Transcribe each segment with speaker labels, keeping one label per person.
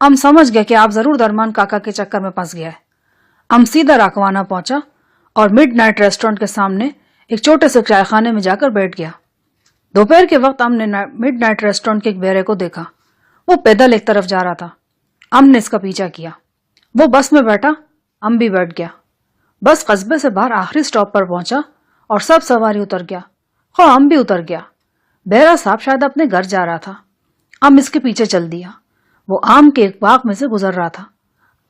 Speaker 1: ام سمجھ گیا کہ آپ ضرور درمان کاکا کے چکر میں پھنس گیا ہے۔ ام سیدھا راکوانا پہنچا اور مڈ نائٹ ریسٹورینٹ کے سامنے ایک چھوٹے سے چائے خانے میں جا کر بیٹھ گیا۔ دوپہر کے وقت ام نے مڈ نائٹ ریسٹورینٹ کے ایک بیرے کو دیکھا، وہ پیدل ایک طرف جا رہا تھا۔ ام نے اس کا پیچھا کیا، وہ بس میں بیٹھا، ام بھی بیٹھ گیا۔ بس قصبے سے باہر آخری سٹاپ پر پہنچا اور سب سواری اتر گیا، خواہ ام بھی اتر گیا۔ بیرا صاحب شاید اپنے گھر جا رہا تھا۔ ام اس کے پیچھے چل دیا، وہ آم کے ایک باغ میں سے گزر رہا تھا۔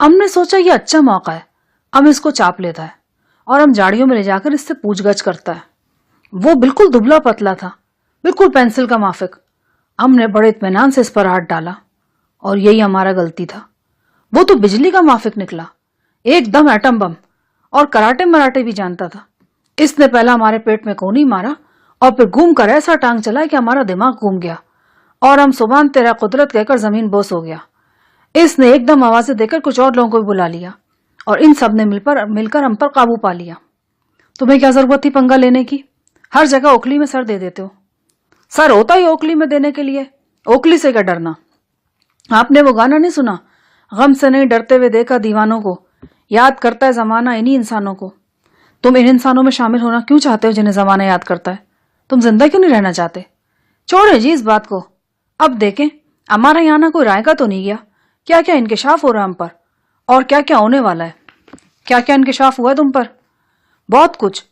Speaker 1: ام نے سوچا یہ اچھا موقع ہے، ام اس کو چاپ لیتا ہے اور ہم جاڑیوں میں لے جا کر اس سے پوچھ گچھ کرتا ہے۔ وہ بالکل دبلا پتلا تھا، بالکل پینسل کا مافک۔ ام نے بڑے اطمینان سے اس پر ہاتھ ڈالا، اور یہی ہمارا غلطی تھا۔ وہ تو بجلی کا مافک نکلا، ایک دم ایٹم بم، اور کراٹے مراٹے بھی جانتا تھا۔ اس نے پہلا ہمارے پیٹ میں کونی مارا اور پھر گھوم کر ایسا ٹانگ چلا کہ ہمارا دماغ گھوم گیا اور ہم سبحان تیرا قدرت کہہ کر زمین بوس ہو گیا۔ اس نے ایک دم آوازیں دے کر کچھ اور لوگوں کو بھی بلا لیا اور ان سب نے مل کر ہم پر قابو پا لیا۔ تمہیں کیا ضرورت تھی پنگا لینے کی؟ ہر جگہ اوکلی میں سر دے دیتے ہو۔ سر ہوتا ہی اوکلی میں دینے کے لیے، اوکلی سے کیا ڈرنا؟ آپ نے وہ گانا نہیں سنا، غم سے نہیں ڈرتے ہوئے دیکھا دیوانوں کو، یاد کرتا ہے زمانہ انہی انسانوں کو۔ تم ان انسانوں میں شامل ہونا کیوں چاہتے ہو جنہیں زمانہ یاد کرتا ہے؟ تم زندہ کیوں نہیں رہنا چاہتے؟ چھوڑے جی اس بات کو، اب دیکھیں ہمارا یہاں نہ کوئی رائے کا تو نہیں گیا، کیا کیا انکشاف ہو رہا ہم پر، اور کیا کیا ہونے والا ہے۔ کیا کیا انکشاف ہوا ہے تم پر؟ بہت کچھ۔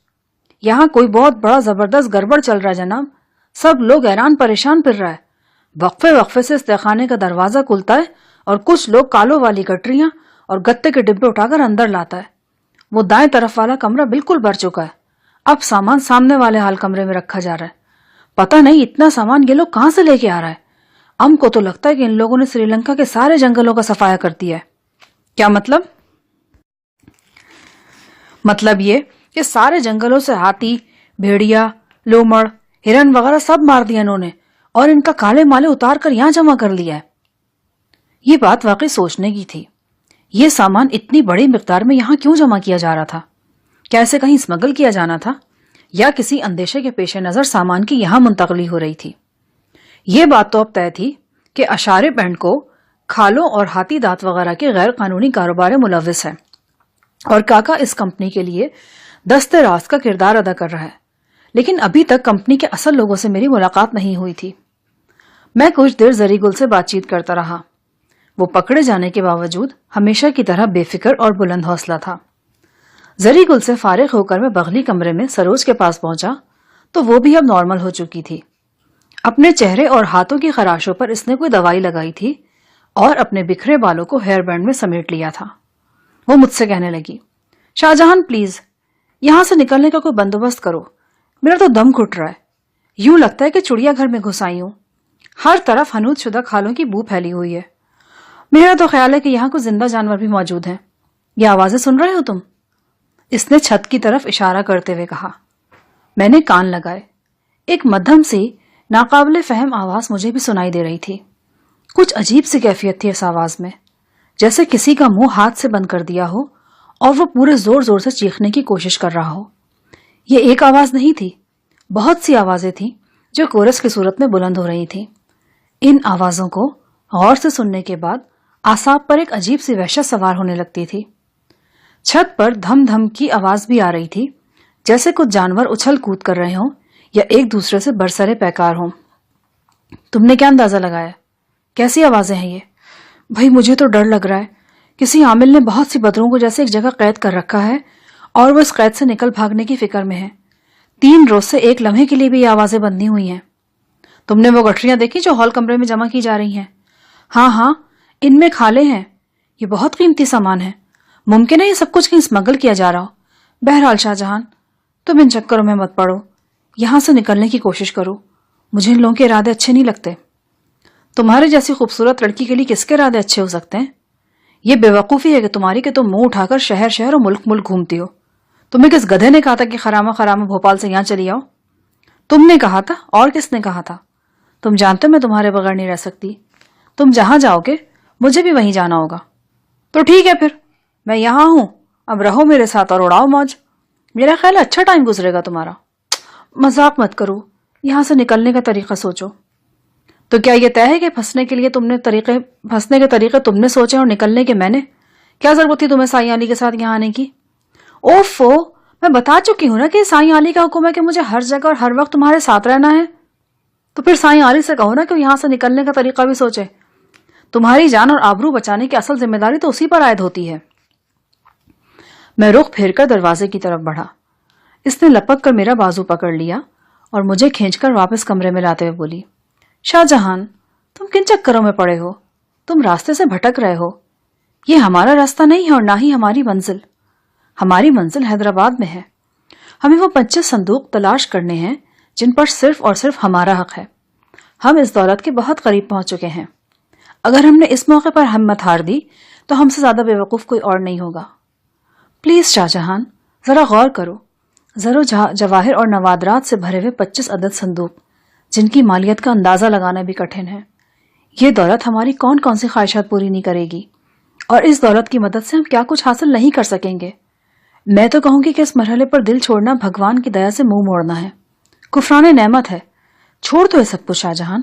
Speaker 1: یہاں کوئی بہت بڑا زبردست گڑبڑ چل رہا ہے جناب، سب لوگ حیران پریشان پھر رہا ہے۔ وقفے وقفے سے استخانے کا دروازہ کھلتا ہے اور کچھ لوگ کالوں والی گٹریاں اور گتے کے ڈبے اٹھا کر اندر لاتا ہے۔ وہ دائیں طرف والا کمرہ بالکل بھر چکا ہے، اب سامان سامنے والے حال کمرے میں رکھا جا رہا ہے۔ پتہ نہیں اتنا سامان یہ لوگ کہاں سے لے کے آ رہا ہے۔ ہم کو تو لگتا ہے کہ ان لوگوں نے سری لنکا کے سارے جنگلوں کا صفایا کر دیا ہے۔ کیا مطلب؟ مطلب یہ کہ سارے جنگلوں سے ہاتھی، بھیڑیا، لومڑ، ہرن وغیرہ سب مار دیا انہوں نے اور ان کا کالے مالے اتار کر یہاں جمع کر لیا ہے۔ یہ بات واقعی سوچنے کی تھی، یہ سامان اتنی بڑی مقدار میں یہاں کیوں جمع کیا جا رہا تھا؟ کیا اسے کہیں اسمگل کیا جانا تھا یا کسی اندیشے کے پیش نظر سامان کی یہاں منتقلی ہو رہی تھی؟ یہ بات تو اب طے تھی کہ اشارے بینڈ کو کھالوں اور ہاتھی دانت وغیرہ کے غیر قانونی کاروبار ملوث ہے اور کاکا اس کمپنی کے لیے دستے راست کا کردار ادا کر رہا ہے، لیکن ابھی تک کمپنی کے اصل لوگوں سے میری ملاقات نہیں ہوئی تھی۔ میں کچھ دیر زری گل سے بات چیت کرتا رہا۔ وہ پکڑے جانے کے باوجود ہمیشہ کی طرح بے فکر اور بلند حوصلہ تھا۔ زری گل سے فارغ ہو کر میں بغلی کمرے میں سروج کے پاس پہنچا تو وہ بھی اب نارمل ہو چکی تھی۔ اپنے چہرے اور ہاتھوں کی خراشوں پر اس نے کوئی دوائی لگائی تھی اور اپنے بکھرے بالوں کو ہیئر بینڈ میں سمیٹ لیا تھا۔ وہ مجھ سے کہنے لگی، شاہ جہان پلیز یہاں سے نکلنے کا کوئی بندوبست کرو، میرا تو دم گھٹ رہا ہے، یوں لگتا ہے کہ چڑیا گھر میں گھس آئی ہوں، ہر طرف حنوط شدہ کھالوں کی بو پھیلی ہوئی ہے۔ میرا تو خیال ہے کہ یہاں کچھ زندہ جانور بھی موجود ہیں، یہ آوازیں سن رہے ہو تم؟ اس نے چھت کی طرف اشارہ کرتے ہوئے کہا۔ میں نے کان لگائے، ایک مدھم سی ناقابل فہم آواز مجھے بھی سنائی دے رہی تھی۔ کچھ عجیب سی کیفیت تھی اس آواز میں، جیسے کسی کا منہ ہاتھ سے بند کر دیا ہو اور وہ پورے زور زور سے چیخنے کی کوشش کر رہا ہو۔ یہ ایک آواز نہیں تھی، بہت سی آوازیں تھیں جو کورس کی صورت میں بلند ہو رہی تھیں۔ ان آوازوں کو غور سے سننے کے بعد اعصاب پر ایک عجیب سی وحشت سوار ہونے لگتی تھی۔ چھت پر دھم دھم کی آواز بھی آ رہی تھی، جیسے کچھ جانور اچھل کود کر رہے ہوں یا ایک دوسرے سے برسرے پیکار ہوں۔ تم نے کیا اندازہ لگایا؟ کیسی آوازیں ہیں یہ؟ بھائی مجھے تو ڈر لگ رہا ہے، کسی عامل نے بہت سی بدروں کو جیسے ایک جگہ قید کر رکھا ہے اور وہ اس قید سے نکل بھاگنے کی فکر میں ہے۔ 3 روز سے ایک لمحے کے لیے بھی یہ آوازیں بندی ہوئی ہیں۔ تم نے وہ گٹریاں دیکھی جو ہال کمرے میں جمع کی جا رہی ہیں؟ ہاں ہاں، ان میں کھالے ہیں، یہ بہت قیمتی سامان ہے، ممکن ہے یہ سب کچھ کہیں اسمگل کیا جا رہا ہو۔ بہرحال شاہ جہان تم ان چکروں میں مت پڑو، یہاں سے نکلنے کی کوشش کرو، مجھے ان لوگوں کے ارادے اچھے نہیں لگتے۔ تمہارے جیسی خوبصورت لڑکی کے لیے کس کے ارادے اچھے ہو سکتے ہیں؟ یہ بے وقوفی ہے کہ تمہاری کہ تم منہ اٹھا کر شہر شہر اور ملک ملک گھومتی ہو۔ تمہیں کس گدھے نے کہا تھا کہ خرامہ خرامہ بھوپال سے یہاں چلی آؤ؟ تم نے کہا تھا، اور کس نے کہا تھا؟ تم جانتے ہو میں تمہارے بغیر نہیں رہ سکتی، تم جہاں جاؤ گے مجھے بھی وہیں جانا ہوگا۔ تو ٹھیک ہے پھر، میں یہاں ہوں، اب رہو میرے ساتھ اور اڑاؤ موج، میرا خیال ہے اچھا ٹائم گزرے گا تمہارا۔ مذاق مت کرو، یہاں سے نکلنے کا طریقہ سوچو۔ تو کیا یہ طے ہے کہ پھنسنے کے طریقے تم نے سوچے اور نکلنے کے میں نے؟ کیا ضرورت تھی تمہیں سائیں علی کے ساتھ یہاں آنے کی؟ اوفو، میں بتا چکی ہوں نا کہ سائیں علی کا حکم ہے کہ مجھے ہر جگہ اور ہر وقت تمہارے ساتھ رہنا ہے. تو پھر سائیں علی سے کہو نا کہ یہاں سے نکلنے کا طریقہ بھی سوچے. تمہاری جان اور آبرو بچانے کی اصل ذمہ داری تو اسی پر عائد ہوتی ہے. میں رخ پھیر کر دروازے کی طرف بڑھا. اس نے لپک کر میرا بازو پکڑ لیا اور مجھے کھینچ کر واپس کمرے میں لاتے ہوئے بولی، شاہ جہان، تم کن چکروں میں پڑے ہو؟ تم راستے سے بھٹک رہے ہو. یہ ہمارا راستہ نہیں ہے اور نہ ہی ہماری منزل. ہماری منزل حیدرآباد میں ہے. ہمیں وہ 25 صندوق تلاش کرنے ہیں جن پر صرف اور صرف ہمارا حق ہے. ہم اس دولت کے بہت قریب پہنچ چکے ہیں. اگر ہم نے اس موقع پر ہمت ہار دی تو ہم سے زیادہ بے وقوف کوئی اور نہیں ہوگا. پلیز شاہ جہان، ذرا غور کرو. زر و جواہر اور نوادرات سے بھرے ہوئے 25 عدد صندوق جن کی مالیت کا اندازہ لگانا بھی کٹھن ہے. یہ دولت ہماری کون کون سی خواہشات پوری نہیں کرے گی، اور اس دولت کی مدد سے ہم کیا کچھ حاصل نہیں کر سکیں گے. میں تو کہوں گی کہ اس مرحلے پر دل چھوڑنا بھگوان کی دیا سے منہ موڑنا ہے، کفران نعمت ہے. چھوڑ دو یہ سب کچھ شاہ جہان.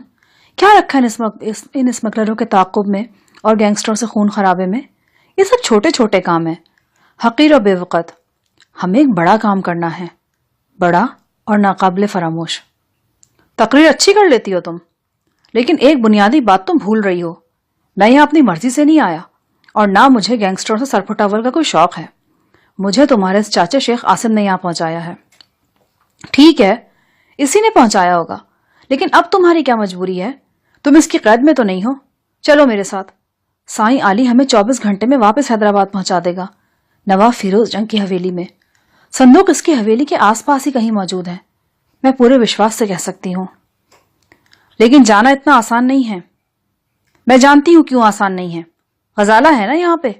Speaker 1: کیا رکھا ہے ان اسمگلروں کے تعاقب میں اور گینگسٹروں سے خون خرابے میں؟ یہ سب چھوٹے چھوٹے کام ہیں، حقیر و بے وقت. ہمیں ایک بڑا کام کرنا ہے، بڑا اور ناقابل فراموش. تقریر اچھی کر لیتی ہو تم، لیکن ایک بنیادی بات تم بھول رہی ہو. میں یہاں اپنی مرضی سے نہیں آیا اور نہ مجھے گینگسٹروں سے سرپھٹاول کا کوئی شوق ہے. مجھے تمہارے چاچے شیخ عاصم نے یہاں پہنچایا ہے. ٹھیک ہے، اسی نے پہنچایا ہوگا، لیکن اب تمہاری کیا مجبوری ہے؟ تم اس کی قید میں تو نہیں ہو. چلو میرے ساتھ. سائیں علی ہمیں 24 گھنٹے میں واپس حیدرآباد پہنچا دے گا، نواب فیروز جنگ کی حویلی میں. صندوق اس کی حویلی کے آس پاس ہی کہیں موجود ہے، میں پورے وشواس سے کہہ سکتی ہوں. لیکن جانا اتنا آسان نہیں ہے. میں جانتی ہوں کیوں آسان نہیں ہے. غزالہ ہے نا یہاں پہ،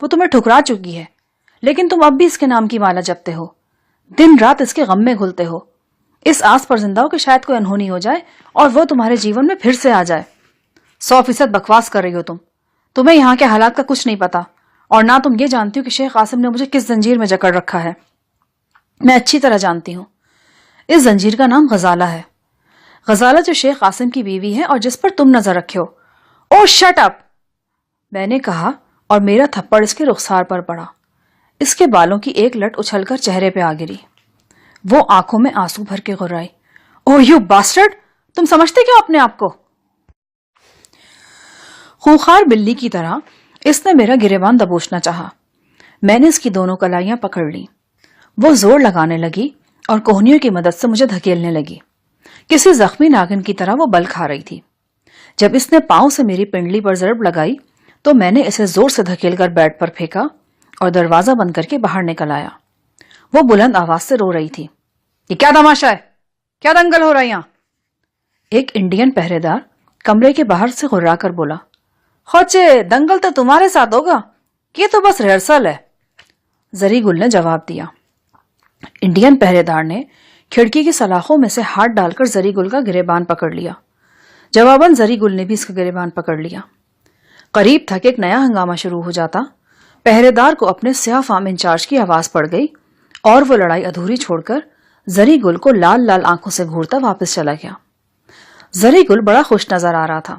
Speaker 1: وہ تمہیں ٹھکرا چکی ہے، لیکن تم اب بھی اس کے نام کی مالا جپتے ہو، دن رات اس کے غم میں گھلتے ہو، اس آس پر زندہ ہو کہ شاید کوئی انہونی ہو جائے اور وہ تمہارے جیون میں پھر سے آ جائے. 100% بکواس کر رہی ہو تم. تمہیں یہاں کے حالات کا کچھ نہیں پتا، اور نہ تم یہ جانتی ہو کہ شیخ عاصم نے مجھے کس زنجیر میں جکڑ رکھا ہے. میں اچھی طرح جانتی ہوں. اس زنجیر کا نام غزالہ ہے. غزالہ جو شیخ عاصم کی بیوی ہے اور جس پر تم نظر رکھے ہو. او شٹ اپ، میں نے کہا اور میرا تھپڑ اس کے رخسار پر پڑا. اس کے بالوں کی ایک لٹ اچھل کر چہرے پہ آ گری. وہ آنکھوں میں آنسو بھر کے غرائی. او یو باسٹرڈ، تم سمجھتے کیوں اپنے آپ کو؟ خوخار بلی کی طرح اس نے میرا گریبان دبوچنا چاہا. میں نے اس کی دونوں کلائیاں پکڑ لی. وہ زور لگانے لگی اور کوہنیوں کی مدد سے مجھے دھکیلنے لگی. کسی زخمی ناگن کی طرح وہ بل کھا رہی تھی. جب اس نے پاؤں سے میری پنڈلی پر ضرب لگائی تو میں نے اسے زور سے دھکیل کر بیڈ پر پھینکا اور دروازہ بند کر کے باہر نکل آیا. وہ بلند آواز سے رو رہی تھی. یہ کیا تماشا ہے؟ کیا دنگل ہو رہا ہے یہاں؟ ایک انڈین پہرے دار کمرے کے باہر سے غرا کر بولا. خوچے، دنگل تو تمہارے ساتھ ہوگا، یہ تو بس ریہرسل ہے. زری گل نے جواب دیا. انڈین پہرے دار نے کھڑکی کی سلاخوں میں سے ہاتھ ڈال کر زری گل کا گریبان پکڑ لیا. جواباً زری گل نے بھی اس کا گریبان پکڑ لیا. قریب تھا کہ ایک نیا ہنگامہ شروع ہو جاتا. پہرے دار کو اپنے سیاہ فام انچارج کی آواز پڑ گئی اور وہ لڑائی ادھوری چھوڑ کر زری گل کو لال لال آنکھوں سے گھورتا واپس چلا گیا. زری گل بڑا خوش نظر آ رہا تھا.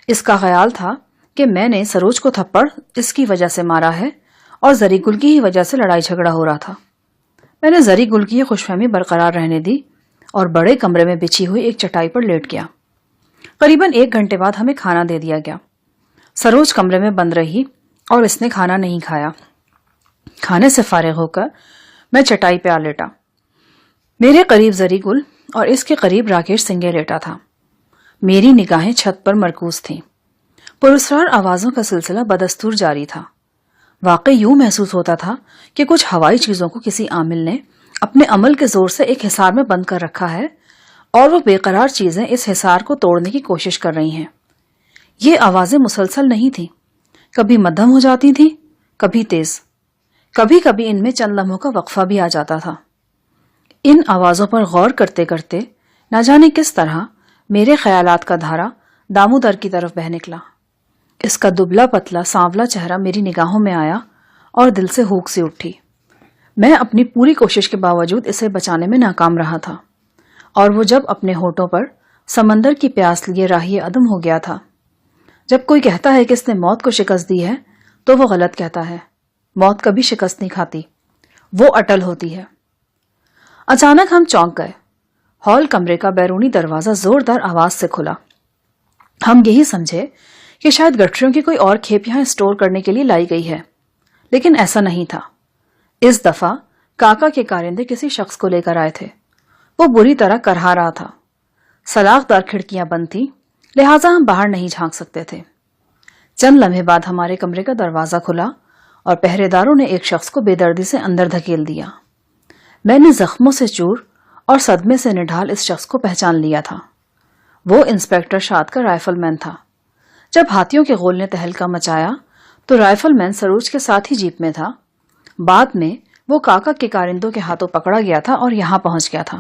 Speaker 1: اس کا خیال تھا کہ میں نے سروج کو تھپڑ اس کی وجہ سے مارا ہے اور زری گل کی ہی وجہ سے لڑائی جھگڑا ہو رہا تھا. میں نے زری گل کی یہ خوش فہمی برقرار رہنے دی اور بڑے کمرے میں بچھی ہوئی ایک چٹائی پر لیٹ گیا. قریباً 1 گھنٹے بعد ہمیں کھانا دے دیا گیا. سروج کمرے میں بند رہی اور اس نے کھانا نہیں کھایا. کھانے سے فارغ ہو کر میں چٹائی پہ آ لیٹا. میرے قریب زری گل اور اس کے قریب راکیش سنگے لیٹا تھا. میری نگاہیں چھت پر مرکوز تھیں. پراسرار آوازوں کا سلسلہ بدستور جاری تھا. واقعی یوں محسوس ہوتا تھا کہ کچھ ہوائی چیزوں کو کسی عامل نے اپنے عمل کے زور سے ایک حصار میں بند کر رکھا ہے اور وہ بے قرار چیزیں اس حصار کو توڑنے کی کوشش کر رہی ہیں. یہ آوازیں مسلسل نہیں تھیں. کبھی مدھم ہو جاتی تھیں، کبھی تیز. کبھی کبھی ان میں چند لمحوں کا وقفہ بھی آ جاتا تھا. ان آوازوں پر غور کرتے کرتے نہ جانے کس طرح میرے خیالات کا دھارا دامودر کی طرف بہہ نکلا. اس کا دبلا پتلا سانولا چہرہ میری نگاہوں میں آیا اور دل سے ہوک سی اٹھی. میں اپنی پوری کوشش کے باوجود اسے بچانے میں ناکام رہا تھا اور وہ جب اپنے ہونٹوں پر سمندر کی پیاس لیے راہی عدم ہو گیا تھا۔ جب کوئی کہتا ہے کہ اس نے موت کو شکست دی ہے تو وہ غلط کہتا ہے۔ موت کبھی شکست نہیں کھاتی، وہ اٹل ہوتی ہے۔ اچانک ہم چونک گئے۔ ہال کمرے کا بیرونی دروازہ زوردار آواز سے کھلا۔ ہم یہی سمجھے کہ شاید گٹھریوں کی کوئی اور کھیپ یہاں اسٹور کرنے کے لیے لائی گئی ہے، لیکن ایسا نہیں تھا۔ اس دفعہ کاکا کے کارندے کسی شخص کو لے کر آئے تھے۔ وہ بری طرح کرہا رہا تھا۔ سلاخ دار کھڑکیاں بند تھیں، لہٰذا ہم باہر نہیں جھانک سکتے تھے۔ چند لمحے بعد ہمارے کمرے کا دروازہ کھلا اور پہرے داروں نے ایک شخص کو بے دردی سے اندر دھکیل دیا۔ میں نے زخموں سے چور اور صدمے سے نڈھال اس شخص کو پہچان لیا تھا۔ وہ انسپیکٹر شاد کا رائفل مین تھا۔ جب ہاتھیوں کے غول نے تہلکہ مچایا تو رائفل مین سروج کے ساتھ ہی جیپ میں تھا۔ بعد میں وہ کاکا کے کارندوں کے ہاتھوں پکڑا گیا تھا اور یہاں پہنچ گیا تھا۔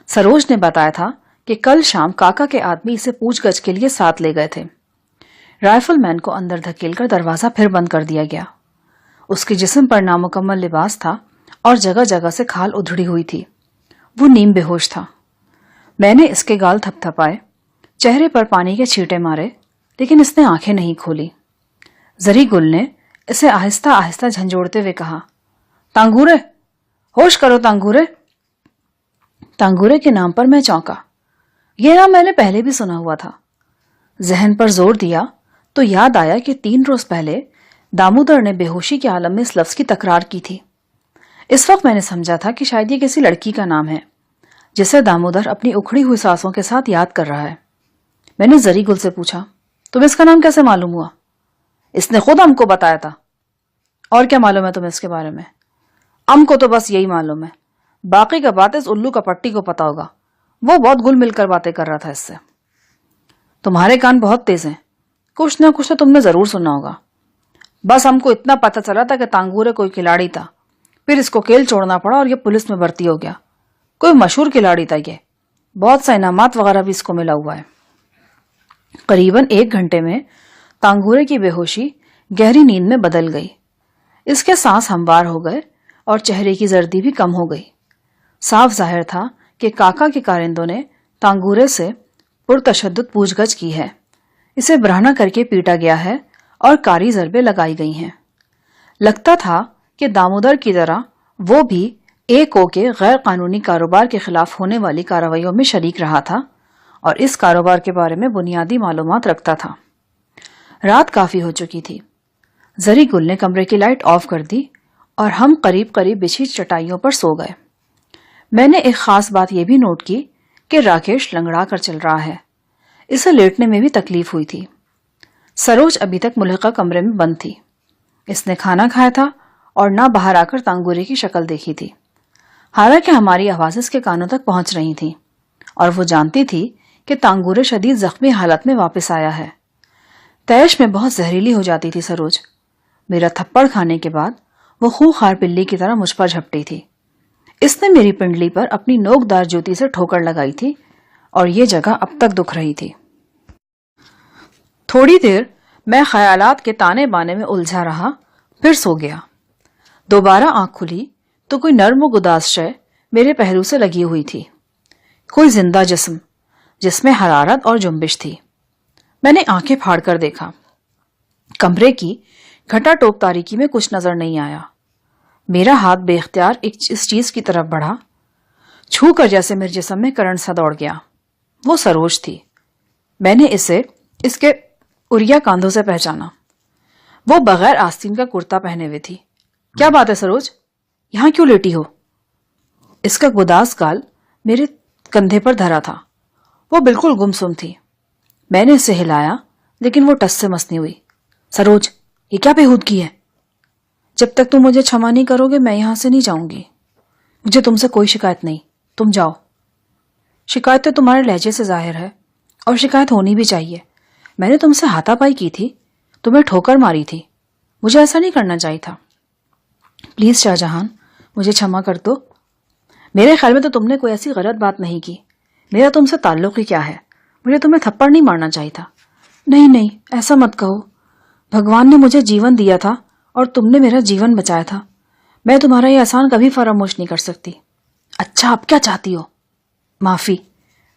Speaker 1: سروج نے بتایا تھا کہ کل شام کاکا کے آدمی اسے پوچھ گچھ کے لیے ساتھ لے گئے تھے۔ رائفل مین کو اندر دھکیل کر دروازہ پھر بند کر دیا گیا۔ اس کے جسم پر نامکمل لباس تھا اور جگہ جگہ سے کھال ادھڑی ہوئی تھی۔ وہ نیم بے ہوش تھا۔ میں نے اس کے گال تھپ تھپائے، چہرے پر پانی کے چھینٹے مارے، لیکن اس نے آنکھیں نہیں کھولی۔ زری گل نے اسے آہستہ آہستہ جھنجھوڑتے ہوئے کہا، تانگورے، ہوش کرو تانگورے۔ تانگورے کے نام پر میں چونکا۔ یہ نام میں نے پہلے بھی سنا ہوا تھا۔ ذہن پر زور دیا تو یاد آیا کہ 3 روز پہلے دامودر نے بے ہوشی کے عالم میں اس لفظ کی تکرار کی تھی۔ اس وقت میں نے سمجھا تھا کہ شاید یہ کسی لڑکی کا نام ہے جسے دامودر اپنی اکھڑی ہوئی سانسوں کے ساتھ یاد کر رہا ہے۔ میں نے زری گل سے پوچھا، تمہیں اس کا نام کیسے معلوم ہوا؟ اس نے خود ہم کو بتایا تھا۔ اور کیا معلوم ہے تمہیں اس کے بارے میں؟ ہم کو تو بس یہی معلوم ہے، باقی کا بات اس الو کا پٹی کو پتا ہوگا، وہ بہت گل مل کر باتیں کر رہا تھا اس سے۔ تمہارے کان بہت تیز ہیں، کچھ نہ کچھ تو تم نے ضرور سنا ہوگا۔ بس ہم کو اتنا پتہ چلا تھا کہ تانگورے کوئی کھلاڑی تھا، پھر اس کو کیل چھوڑنا پڑا اور یہ پولیس میں بھرتی ہو گیا۔ کوئی مشہور کھلاڑی تھا، یہ بہت سا انعامات وغیرہ بھی اس کو ملا ہوا ہے۔ قریباً 1 گھنٹے میں تانگورے کی بے ہوشی گہری نیند میں بدل گئی۔ اس کے سانس ہموار ہو گئے اور چہرے کی زردی بھی کم ہو گئی۔ صاف ظاہر تھا کہ کاکا کے کارندوں نے تانگورے سے پرتشدد پوچھ گچھ کی ہے، اسے برہنہ کر کے پیٹا گیا ہے اور کاری ضربیں لگائی گئی ہیں۔ لگتا تھا کہ دامودر کی طرح وہ بھی ایک او کے غیر قانونی کاروبار کے خلاف ہونے والی کارروائیوں میں شریک رہا تھا اور اس کاروبار کے بارے میں بنیادی معلومات رکھتا تھا۔ رات کافی ہو چکی تھی۔ زری گل نے کمرے کی لائٹ آف کر دی اور ہم قریب قریب بچھی چٹائیوں پر سو گئے۔ میں نے ایک خاص بات یہ بھی نوٹ کی کہ راکیش لنگڑا کر چل رہا ہے، اسے لیٹنے میں بھی تکلیف ہوئی تھی۔ سروج ابھی تک ملحقہ کمرے میں بند تھی۔ اس نے کھانا کھایا تھا اور نہ باہر آ کر تانگورے کی شکل دیکھی تھی، حالانکہ ہماری آوازیں اس کے کانوں تک پہنچ رہی تھیں اور وہ جانتی تھی کہ تانگورے شدید زخمی حالت میں واپس آیا ہے۔ تیش میں بہت زہریلی ہو جاتی تھی سروج۔ میرا تھپڑ کھانے کے بعد وہ خوخار پلی کی طرح مجھ پر جھپٹی تھی۔ اس نے میری پنڈلی پر اپنی نوک دار جوتی سے ٹھوکر لگائی تھی اور یہ جگہ اب تک دکھ رہی تھی۔ تھوڑی دیر میں خیالات کے تانے بانے میں الجھا رہا، پھر سو گیا۔ دوبارہ آنکھ کھلی تو کوئی نرم و گداز شے میرے پہلو سے لگی ہوئی تھی، کوئی زندہ جسم جس میں حرارت اور جنبش تھی۔ میں نے آنکھیں پھاڑ کر دیکھا۔ کمرے کی گھٹا ٹوپ تاریکی میں کچھ نظر نہیں آیا۔ میرا ہاتھ بے اختیار اس چیز کی طرف بڑھا، چھو کر جیسے میرے جسم میں کرنٹ سا دوڑ گیا۔ وہ سروج تھی۔ میں نے اسے اس کے اریا کاندھوں سے پہچانا۔ وہ بغیر آستین کا کرتا پہنے ہوئے تھی۔ کیا بات ہے سروج، یہاں کیوں لیٹی ہو؟ اس کا گداز گال میرے کندھے پر دھرا تھا۔ وہ بالکل گمسم تھی۔ میں نے اسے ہلایا لیکن وہ ٹس سے مس نہیں ہوئی۔ سروج، یہ کیا بےہودگی ہے؟ جب تک تم مجھے چھما نہیں کرو گے میں یہاں سے نہیں جاؤں گی۔ مجھے تم سے کوئی شکایت نہیں، تم جاؤ۔ شکایت تو تمہارے لہجے سے ظاہر ہے، اور شکایت ہونی بھی چاہیے۔ میں نے تم سے ہاتھا پائی کی تھی، تمہیں ٹھوکر ماری تھی، مجھے ایسا نہیں کرنا چاہیے تھا۔ پلیز شاہ جہان، مجھے چھما کر دو۔ میرے خیال میں تو تم نے کوئی ایسی غلط بات نہیں کی، میرا تم سے تعلق ہی کیا ہے؟ مجھے تمہیں تھپڑ نہیں مارنا چاہیے تھا۔ نہیں نہیں، ایسا مت کہو، بھگوان نے مجھے جیون دیا تھا اور تم نے میرا جیون بچایا تھا، میں تمہارا یہ احسان کبھی فراموش نہیں کر سکتی۔ اچھا، اب کیا چاہتی ہو؟ معافی،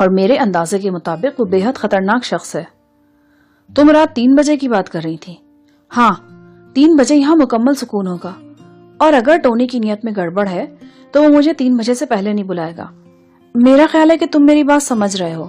Speaker 1: اور میرے اندازے کے مطابق وہ بے حد خطرناک شخص ہے۔ تم رات 3 بجے کی بات کر رہی تھی؟ ہاں، 3 بجے یہاں مکمل سکون ہوگا، اور اگر ٹونی کی نیت میں گڑبڑ ہے تو وہ مجھے 3 بجے سے پہلے نہیں بلائے گا۔ میرا خیال ہے کہ تم میری بات سمجھ رہے ہو۔